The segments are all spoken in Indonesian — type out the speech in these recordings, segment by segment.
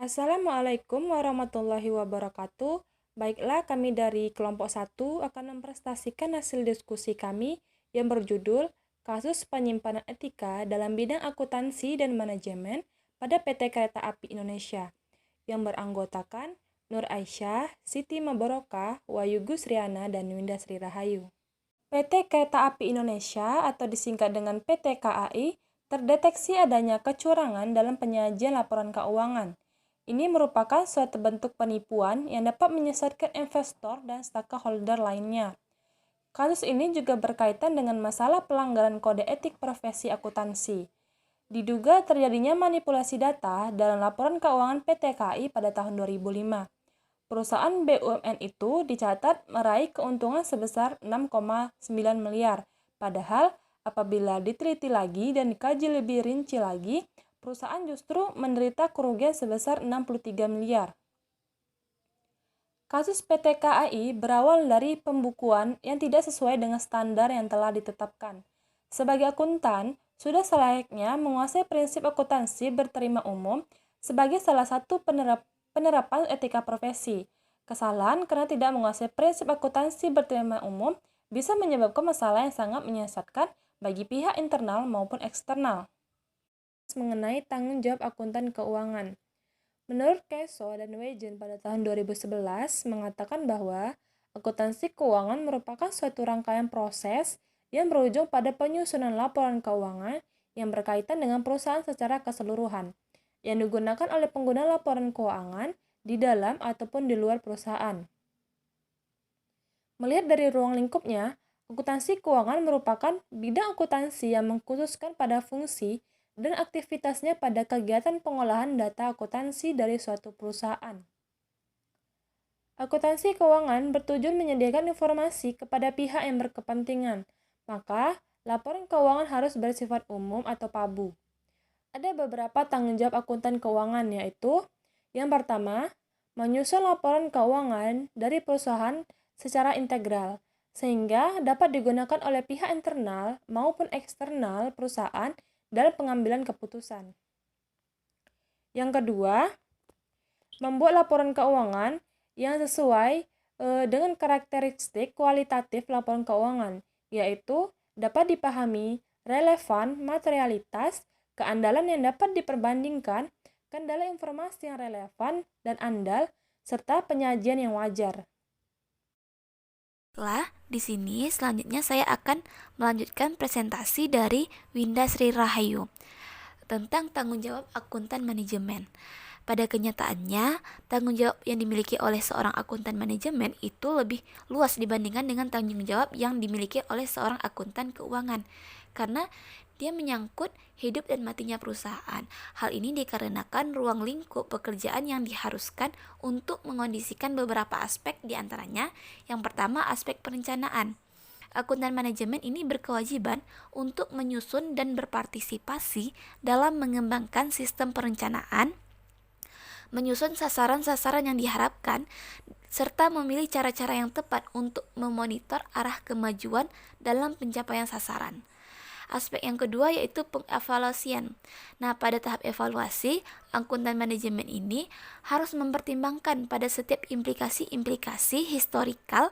Assalamualaikum warahmatullahi wabarakatuh. Baiklah, kami dari kelompok 1 akan mempresentasikan hasil diskusi kami yang berjudul Kasus Penyimpanan Etika dalam Bidang Akuntansi dan Manajemen pada PT Kereta Api Indonesia yang beranggotakan Nur Aisyah, Siti Mabarokah, Wahyu Gusriana, dan Winda Sri Rahayu. PT Kereta Api Indonesia atau disingkat dengan PT KAI terdeteksi adanya kecurangan dalam penyajian laporan keuangan. Ini merupakan suatu bentuk penipuan yang dapat menyesatkan investor dan stakeholder lainnya. Kasus ini juga berkaitan dengan masalah pelanggaran kode etik profesi akuntansi. Diduga terjadinya manipulasi data dalam laporan keuangan PT KAI pada tahun 2005. Perusahaan BUMN itu dicatat meraih keuntungan sebesar 6,9 miliar. Padahal apabila diteliti lagi dan dikaji lebih rinci lagi, perusahaan justru menderita kerugian sebesar 63 miliar. Kasus PT KAI berawal dari pembukuan yang tidak sesuai dengan standar yang telah ditetapkan. Sebagai akuntan, sudah selayaknya menguasai prinsip akuntansi berterima umum sebagai salah satu penerapan etika profesi. Kesalahan karena tidak menguasai prinsip akuntansi berterima umum bisa menyebabkan masalah yang sangat menyesatkan bagi pihak internal maupun eksternal. Mengenai tanggung jawab akuntan keuangan. Menurut Keso dan Wejen pada tahun 2011 mengatakan bahwa akuntansi keuangan merupakan suatu rangkaian proses yang berujung pada penyusunan laporan keuangan yang berkaitan dengan perusahaan secara keseluruhan, yang digunakan oleh pengguna laporan keuangan di dalam ataupun di luar perusahaan. Melihat dari ruang lingkupnya, akuntansi keuangan merupakan bidang akuntansi yang mengkhususkan pada fungsi dan aktivitasnya pada kegiatan pengolahan data akuntansi dari suatu perusahaan. Akuntansi keuangan bertujuan menyediakan informasi kepada pihak yang berkepentingan, maka laporan keuangan harus bersifat umum atau PABU. Ada beberapa tanggung jawab akuntan keuangan, yaitu yang pertama, menyusun laporan keuangan dari perusahaan secara integral, sehingga dapat digunakan oleh pihak internal maupun eksternal perusahaan dalam pengambilan keputusan. Yang kedua, membuat laporan keuangan yang sesuai dengan karakteristik kualitatif laporan keuangan, yaitu dapat dipahami, relevan, materialitas, keandalan yang dapat diperbandingkan, kendala informasi yang relevan dan andal, serta penyajian yang wajar. Di sini selanjutnya saya akan melanjutkan presentasi dari Winda Sri Rahayu tentang tanggung jawab akuntan manajemen. Pada kenyataannya, tanggung jawab yang dimiliki oleh seorang akuntan manajemen itu lebih luas dibandingkan dengan tanggung jawab yang dimiliki oleh seorang akuntan keuangan, karena dia menyangkut hidup dan matinya perusahaan. Hal ini dikarenakan ruang lingkup pekerjaan yang diharuskan untuk mengondisikan beberapa aspek, diantaranya yang pertama aspek perencanaan. Akuntan manajemen ini berkewajiban untuk menyusun dan berpartisipasi dalam mengembangkan sistem perencanaan, menyusun sasaran-sasaran yang diharapkan, serta memilih cara-cara yang tepat untuk memonitor arah kemajuan dalam pencapaian sasaran. Aspek yang kedua yaitu pengevaluasian. Nah, pada tahap evaluasi, akuntan manajemen ini harus mempertimbangkan pada setiap implikasi-implikasi historikal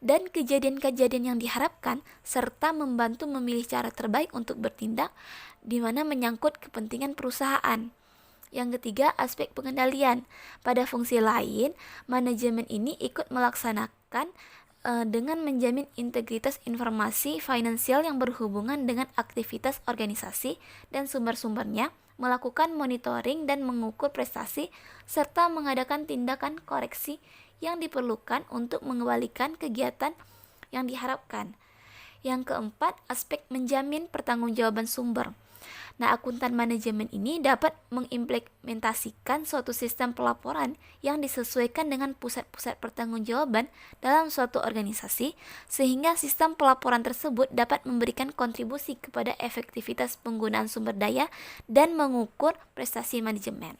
dan kejadian-kejadian yang diharapkan, serta membantu memilih cara terbaik untuk bertindak di mana menyangkut kepentingan perusahaan. Yang ketiga, aspek pengendalian. Pada fungsi lain, manajemen ini ikut melaksanakan dengan menjamin integritas informasi finansial yang berhubungan dengan aktivitas organisasi dan sumber-sumbernya, melakukan monitoring dan mengukur prestasi, serta mengadakan tindakan koreksi yang diperlukan untuk mengembalikan kegiatan yang diharapkan. Yang keempat, aspek menjamin pertanggungjawaban sumber. Nah, akuntan manajemen ini dapat mengimplementasikan suatu sistem pelaporan yang disesuaikan dengan pusat-pusat pertanggungjawaban dalam suatu organisasi, sehingga sistem pelaporan tersebut dapat memberikan kontribusi kepada efektivitas penggunaan sumber daya dan mengukur prestasi manajemen.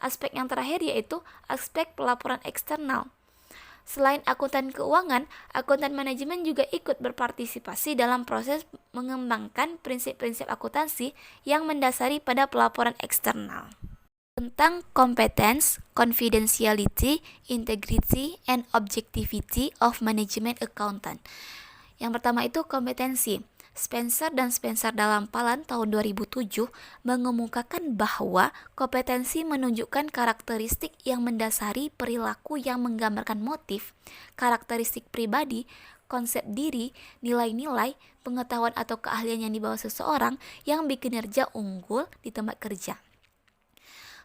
Aspek yang terakhir yaitu aspek pelaporan eksternal. Selain akuntan keuangan, akuntan manajemen juga ikut berpartisipasi dalam proses mengembangkan prinsip-prinsip akuntansi yang mendasari pada pelaporan eksternal. tentang competence, confidentiality, integrity, and objectivity of management accountant. Yang pertama itu kompetensi. Spencer dan Spencer dalam Palan tahun 2007 mengemukakan bahwa kompetensi menunjukkan karakteristik yang mendasari perilaku yang menggambarkan motif, karakteristik pribadi, konsep diri, nilai-nilai, pengetahuan atau keahlian yang dibawa seseorang yang berkinerja unggul di tempat kerja.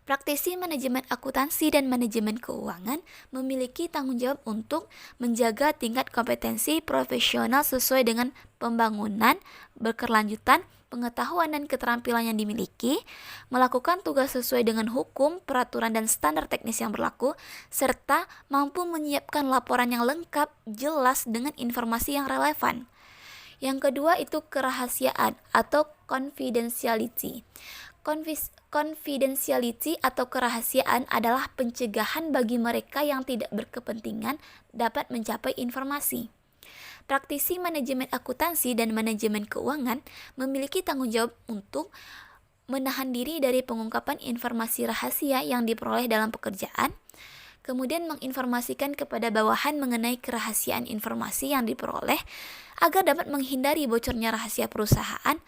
Praktisi manajemen akuntansi dan manajemen keuangan memiliki tanggung jawab untuk menjaga tingkat kompetensi profesional sesuai dengan pembangunan berkelanjutan, pengetahuan dan keterampilan yang dimiliki, melakukan tugas sesuai dengan hukum, peraturan dan standar teknis yang berlaku, serta mampu menyiapkan laporan yang lengkap, jelas dengan informasi yang relevan. Yang kedua itu kerahasiaan atau confidentiality. Confidentiality atau kerahasiaan adalah pencegahan bagi mereka yang tidak berkepentingan dapat mencapai informasi. Praktisi manajemen akuntansi dan manajemen keuangan memiliki tanggung jawab untuk menahan diri dari pengungkapan informasi rahasia yang diperoleh dalam pekerjaan, kemudian menginformasikan kepada bawahan mengenai kerahasiaan informasi yang diperoleh agar dapat menghindari bocornya rahasia perusahaan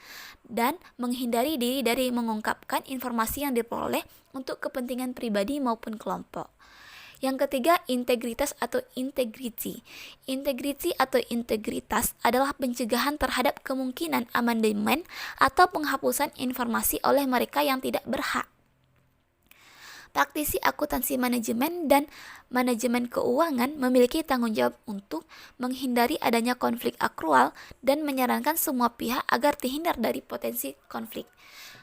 dan menghindari diri dari mengungkapkan informasi yang diperoleh untuk kepentingan pribadi maupun kelompok. Yang ketiga, integritas atau integrity. Integrity atau integritas adalah pencegahan terhadap kemungkinan amandemen atau penghapusan informasi oleh mereka yang tidak berhak. Praktisi akuntansi manajemen dan manajemen keuangan memiliki tanggung jawab untuk menghindari adanya konflik akrual dan menyarankan semua pihak agar terhindar dari potensi konflik.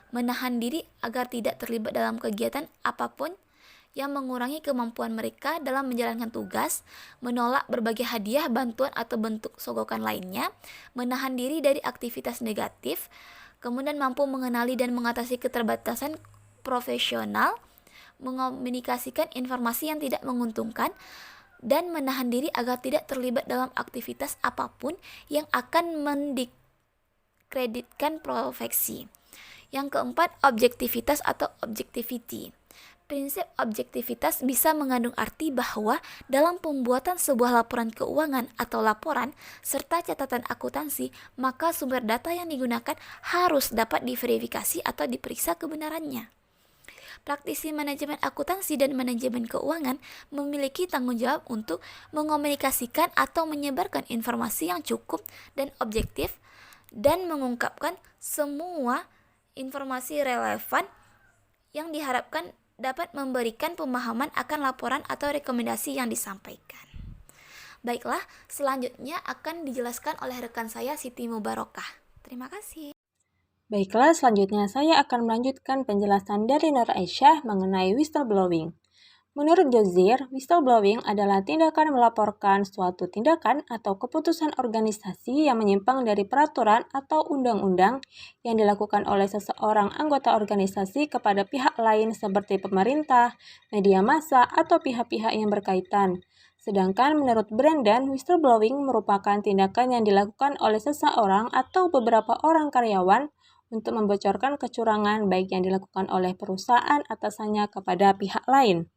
Menahan diri agar tidak terlibat dalam kegiatan apapun yang mengurangi kemampuan mereka dalam menjalankan tugas, menolak berbagai hadiah, bantuan atau bentuk sogokan lainnya, menahan diri dari aktivitas negatif, kemudian mampu mengenali dan mengatasi keterbatasan profesional, mengomunikasikan informasi yang tidak menguntungkan, dan menahan diri agar tidak terlibat dalam aktivitas apapun yang akan mendiskreditkan profesi. Yang keempat, objektivitas atau objectivity. Prinsip objektivitas bisa mengandung arti bahwa dalam pembuatan sebuah laporan keuangan atau laporan serta catatan akuntansi, maka sumber data yang digunakan harus dapat diverifikasi atau diperiksa kebenarannya. Praktisi manajemen akuntansi dan manajemen keuangan memiliki tanggung jawab untuk mengomunikasikan atau menyebarkan informasi yang cukup dan objektif dan mengungkapkan semua informasi relevan yang diharapkan dapat memberikan pemahaman akan laporan atau rekomendasi yang disampaikan. Baiklah, selanjutnya akan dijelaskan oleh rekan saya Siti Mubarokah. Terima kasih. Baiklah, selanjutnya saya akan melanjutkan penjelasan dari Nur Aisyah mengenai whistleblowing. Menurut Jozir, whistleblowing adalah tindakan melaporkan suatu tindakan atau keputusan organisasi yang menyimpang dari peraturan atau undang-undang yang dilakukan oleh seseorang anggota organisasi kepada pihak lain seperti pemerintah, media massa, atau pihak-pihak yang berkaitan. Sedangkan menurut Brandon, whistleblowing merupakan tindakan yang dilakukan oleh seseorang atau beberapa orang karyawan untuk membocorkan kecurangan baik yang dilakukan oleh perusahaan atasannya kepada pihak lain.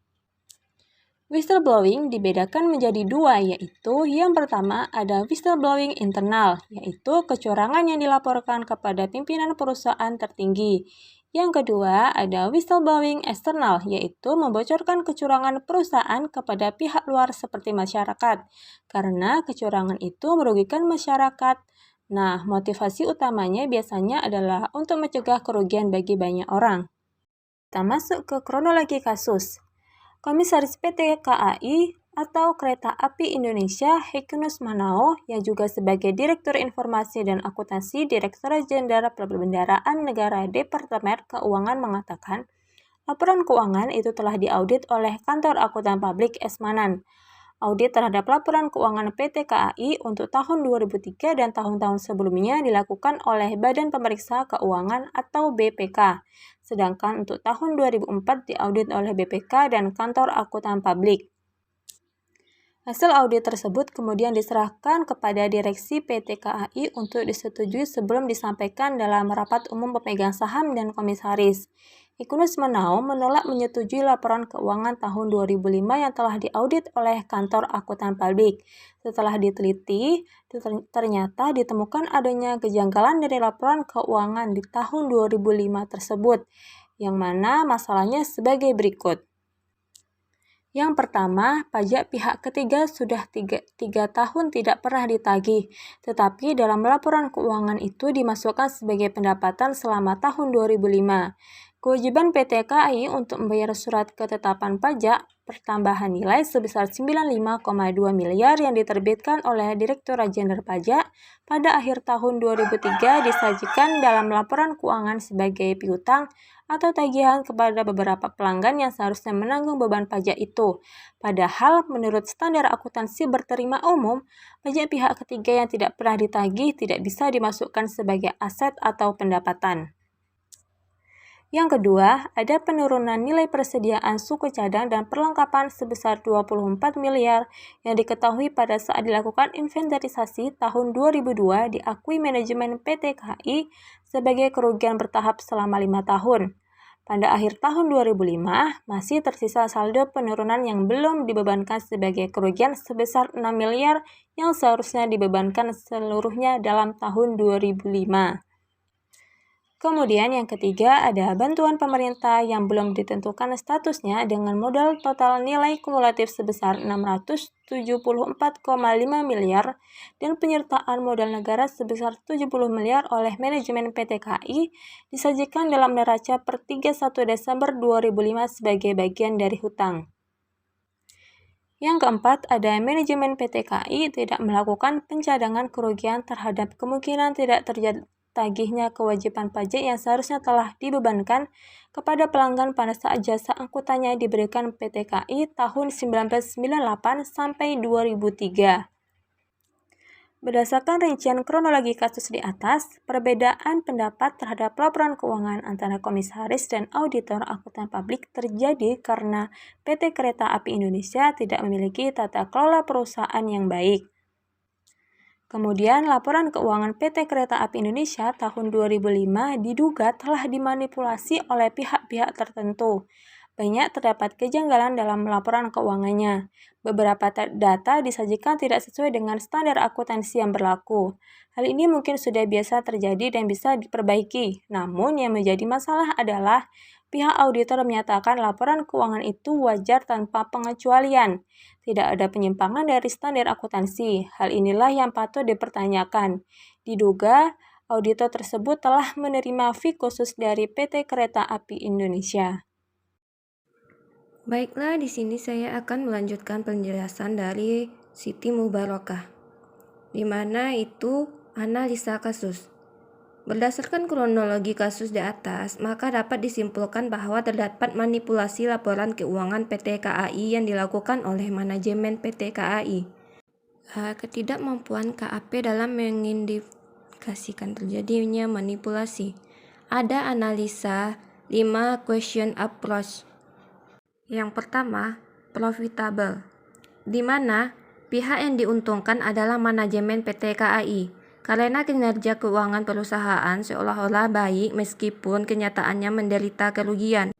Whistleblowing dibedakan menjadi dua, yaitu yang pertama ada whistleblowing internal, yaitu kecurangan yang dilaporkan kepada pimpinan perusahaan tertinggi. Yang kedua ada whistleblowing eksternal, yaitu membocorkan kecurangan perusahaan kepada pihak luar seperti masyarakat, karena kecurangan itu merugikan masyarakat. Nah, motivasi utamanya biasanya adalah untuk mencegah kerugian bagi banyak orang. Kita masuk ke kronologi kasus. Komisaris PT KAI atau Kereta Api Indonesia Hekunus Manao yang juga sebagai Direktur Informasi dan Akuntansi Direktorat Jenderal Perbendaharaan Negara Departemen Keuangan mengatakan, laporan keuangan itu telah diaudit oleh Kantor Akuntan Publik Esmanan. Audit terhadap laporan keuangan PT KAI untuk tahun 2003 dan tahun-tahun sebelumnya dilakukan oleh Badan Pemeriksa Keuangan atau BPK, sedangkan untuk tahun 2004 diaudit oleh BPK dan Kantor Akuntan Publik. Hasil audit tersebut kemudian diserahkan kepada Direksi PT KAI untuk disetujui sebelum disampaikan dalam rapat umum pemegang saham dan komisaris. Ikunus Manao menolak menyetujui laporan keuangan tahun 2005 yang telah diaudit oleh Kantor Akuntan Publik. Setelah diteliti, ternyata ditemukan adanya kejanggalan dari laporan keuangan di tahun 2005 tersebut, yang mana masalahnya sebagai berikut. Yang pertama, pajak pihak ketiga sudah 3 tahun tidak pernah ditagih, tetapi dalam laporan keuangan itu dimasukkan sebagai pendapatan selama tahun 2005. Kewajiban PT KAI untuk membayar surat ketetapan pajak pertambahan nilai sebesar 95,2 miliar yang diterbitkan oleh Direktorat Jenderal Pajak pada akhir tahun 2003 disajikan dalam laporan keuangan sebagai piutang atau tagihan kepada beberapa pelanggan yang seharusnya menanggung beban pajak itu. Padahal menurut standar akuntansi berterima umum, pajak pihak ketiga yang tidak pernah ditagih tidak bisa dimasukkan sebagai aset atau pendapatan. Yang kedua, ada penurunan nilai persediaan suku cadang dan perlengkapan sebesar 24 miliar yang diketahui pada saat dilakukan inventarisasi tahun 2002 diakui manajemen PT KAI sebagai kerugian bertahap selama 5 tahun. Pada akhir tahun 2005, masih tersisa saldo penurunan yang belum dibebankan sebagai kerugian sebesar 6 miliar yang seharusnya dibebankan seluruhnya dalam tahun 2005. Kemudian yang ketiga ada bantuan pemerintah yang belum ditentukan statusnya dengan modal total nilai kumulatif sebesar 674,5 miliar dan penyertaan modal negara sebesar 70 miliar oleh manajemen PT KAI disajikan dalam neraca per 31 Desember 2005 sebagai bagian dari hutang. Yang keempat, ada manajemen PT KAI tidak melakukan pencadangan kerugian terhadap kemungkinan tidak terjadi tagihnya kewajiban pajak yang seharusnya telah dibebankan kepada pelanggan pada saat jasa angkutannya diberikan PT KAI tahun 1998 sampai 2003. Berdasarkan rincian kronologi kasus di atas, perbedaan pendapat terhadap laporan keuangan antara komisaris dan auditor akuntan publik terjadi karena PT Kereta Api Indonesia tidak memiliki tata kelola perusahaan yang baik. Kemudian, laporan keuangan PT Kereta Api Indonesia tahun 2005 diduga telah dimanipulasi oleh pihak-pihak tertentu. Banyak terdapat kejanggalan dalam laporan keuangannya. Beberapa data disajikan tidak sesuai dengan standar akuntansi yang berlaku. Hal ini mungkin sudah biasa terjadi dan bisa diperbaiki. Namun, yang menjadi masalah adalah pihak auditor menyatakan laporan keuangan itu wajar tanpa pengecualian. Tidak ada penyimpangan dari standar akuntansi. Hal inilah yang patut dipertanyakan. Diduga, auditor tersebut telah menerima fee khusus dari PT Kereta Api Indonesia. Baiklah, di sini saya akan melanjutkan penjelasan dari Siti Mubarakah, di mana itu analisa kasus. Berdasarkan kronologi kasus di atas, maka dapat disimpulkan bahwa terdapat manipulasi laporan keuangan PT KAI yang dilakukan oleh manajemen PT KAI. Ketidakmampuan KAP dalam mengindikasikan terjadinya manipulasi. Ada analisa 5 question approach. Yang pertama, profitable, di mana pihak yang diuntungkan adalah manajemen PT KAI. Karena kinerja keuangan perusahaan seolah-olah baik meskipun kenyataannya menderita kerugian.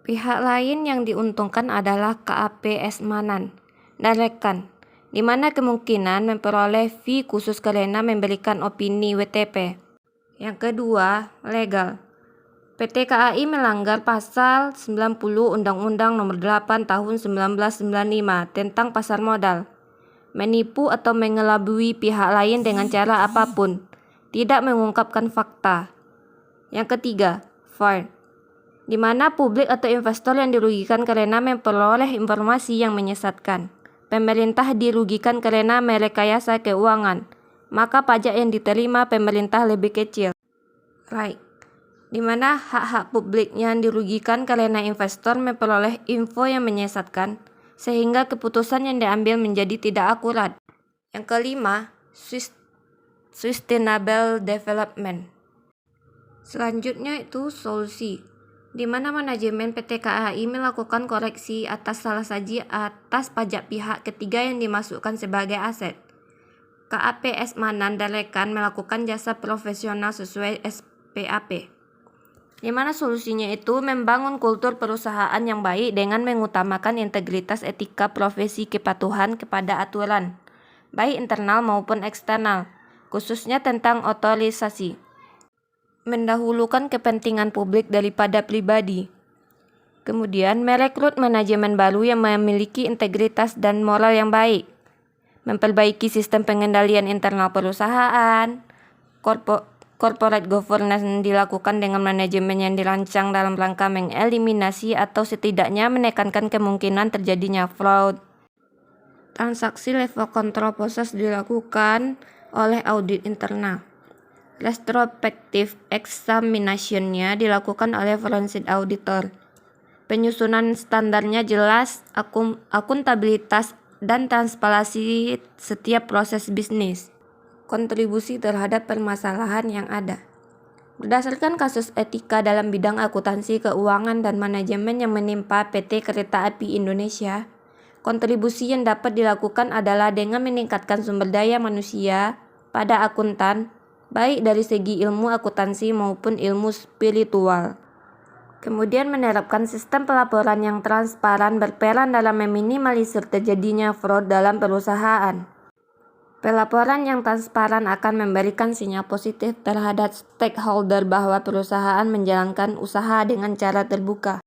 Pihak lain yang diuntungkan adalah KAP Esmanan dan rekan, di mana kemungkinan memperoleh fee khusus karena memberikan opini WTP. Yang kedua, legal. PT KAI melanggar pasal 90 Undang-Undang Nomor 8 Tahun 1995 tentang pasar modal. Menipu atau mengelabui pihak lain dengan cara apapun, tidak mengungkapkan fakta. Yang ketiga, fraud, di mana publik atau investor yang dirugikan karena memperoleh informasi yang menyesatkan. Pemerintah dirugikan karena merekayasa keuangan, maka pajak yang diterima pemerintah lebih kecil. Right, di mana hak-hak publik yang dirugikan karena investor memperoleh info yang menyesatkan, sehingga keputusan yang diambil menjadi tidak akurat. Yang kelima, sustainable development. Selanjutnya itu solusi, di mana manajemen PT KAI melakukan koreksi atas salah saji atas pajak pihak ketiga yang dimasukkan sebagai aset. KAP Esmanan dan rekan melakukan jasa profesional sesuai SPAP. Di mana solusinya itu membangun kultur perusahaan yang baik dengan mengutamakan integritas etika profesi kepatuhan kepada aturan, baik internal maupun eksternal, khususnya tentang otorisasi. Mendahulukan kepentingan publik daripada pribadi. Kemudian, merekrut manajemen baru yang memiliki integritas dan moral yang baik. Memperbaiki sistem pengendalian internal perusahaan. Corporate governance dilakukan dengan manajemen yang dirancang dalam rangka mengeliminasi atau setidaknya menekankan kemungkinan terjadinya fraud. Transaksi level control process dilakukan oleh audit internal. Retrospective examination-nya dilakukan oleh forensic auditor. Penyusunan standarnya jelas, akuntabilitas, dan transparansi setiap proses bisnis. Kontribusi terhadap permasalahan yang ada. Berdasarkan kasus etika dalam bidang akuntansi keuangan dan manajemen yang menimpa PT Kereta Api Indonesia, kontribusi yang dapat dilakukan adalah dengan meningkatkan sumber daya manusia pada akuntan, baik dari segi ilmu akuntansi maupun ilmu spiritual. Kemudian menerapkan sistem pelaporan yang transparan berperan dalam meminimalisir terjadinya fraud dalam perusahaan. Pelaporan yang transparan akan memberikan sinyal positif terhadap stakeholder bahwa perusahaan menjalankan usaha dengan cara terbuka.